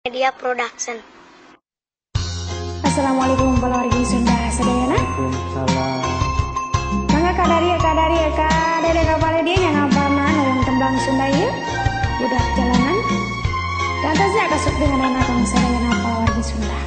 Media Production. Assalamualaikum warahmatullahi Sunda sadayana. Waalaikumsalam. Mangga kadari kapal dia yang ngampanan yang tembang Sunda ieu budak jalanan. Dan tasnya kasuk dengan anak bangsa sadayana wargi Sunda.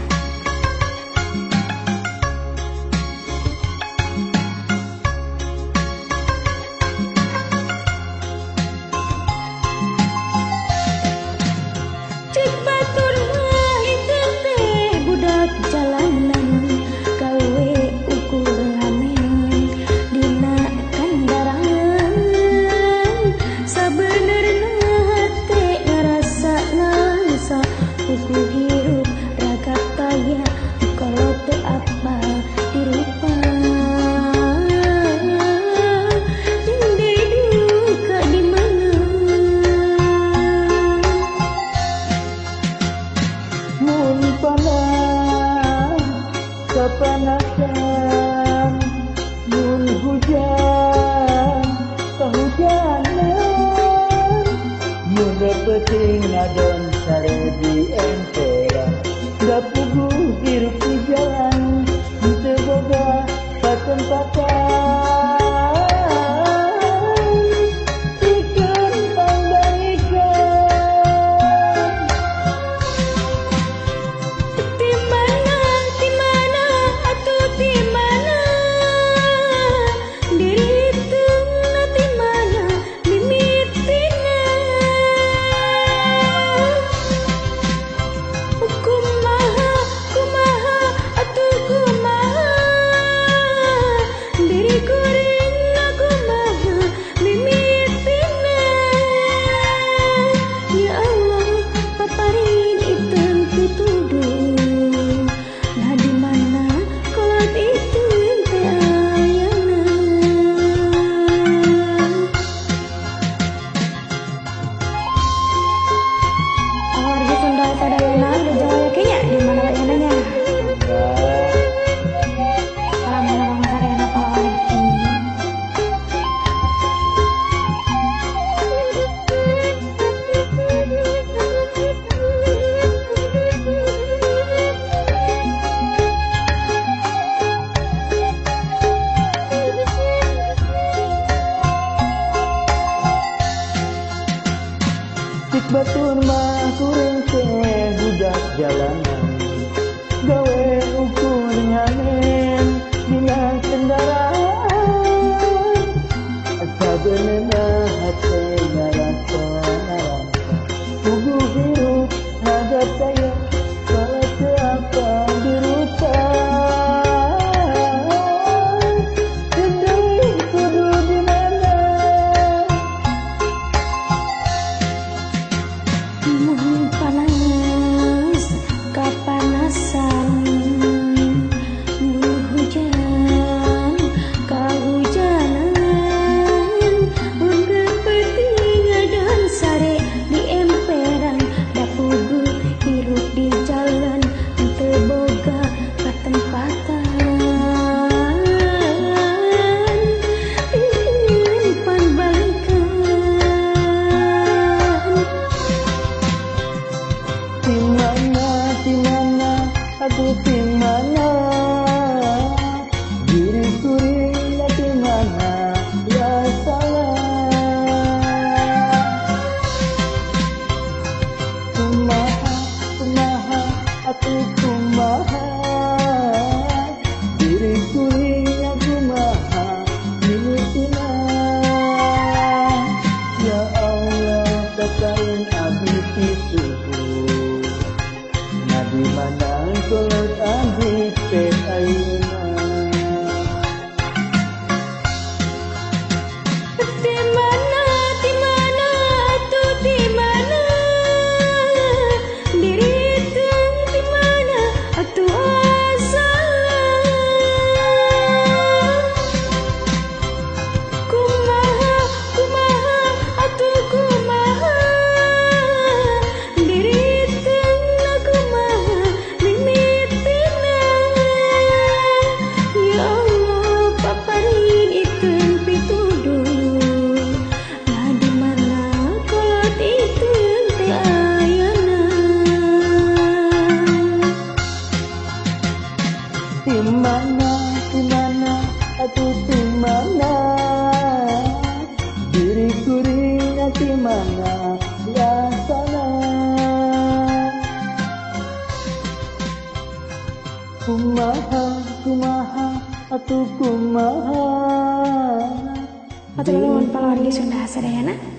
Kepanasan, mun hujan, kehujanan, mun peting ngadon sare di emperan, gak puguh hirup di jalan, teu boga katempatan. Cik batur mah kuring teh budak jalanan, gawe ukur ngamen dina kendaraan, sabeneuna hate ngarasa puguh hirup naga saya kalau teu apa dirutan, deui kudu di mana. Mun panas kapanasan, mun hujan kahujanan, mun peting ngadon sare di emperan, da puguh hirup di jalan, teu boga katempatan. Pan balikan Di mana, aku di mana, diri kurila di mana, ya salah. Kumaha, aku kumaha, diri kurila kumaha, militina. Ya Allah, katakan abdi pisuhu. Di mana kolot abdi teh ayeuna. Di mana atuh di mana, diri teu di mana atuh asal. Kumaha atuh kumaha, diri teu kumaha atuh di mana diriku ringan di mana biasana kumaha atuh kumaha Atur nuhun palargi Sunda sadayana.